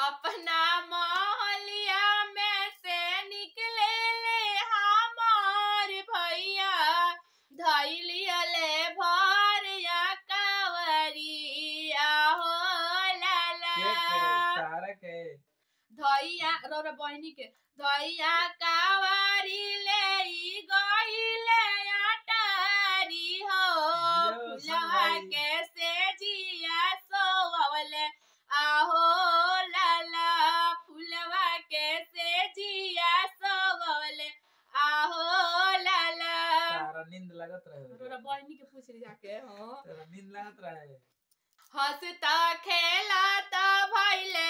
अपना मोहलिया में से निकले ले हमार भैया धैलियले भरिया कावरिया हो लाला धैया रौरा बहनी के धैया कावरी ले गईले अटारी हो फुलवा के से जिया सोवले आहो लाला फुलवा के से जिया सोवले आहो लाला तारा नींद लगत रहे तोरा बहनी के पूछ ली जाके हां तारा नींद लगत रहे हंसता खेलाता भइले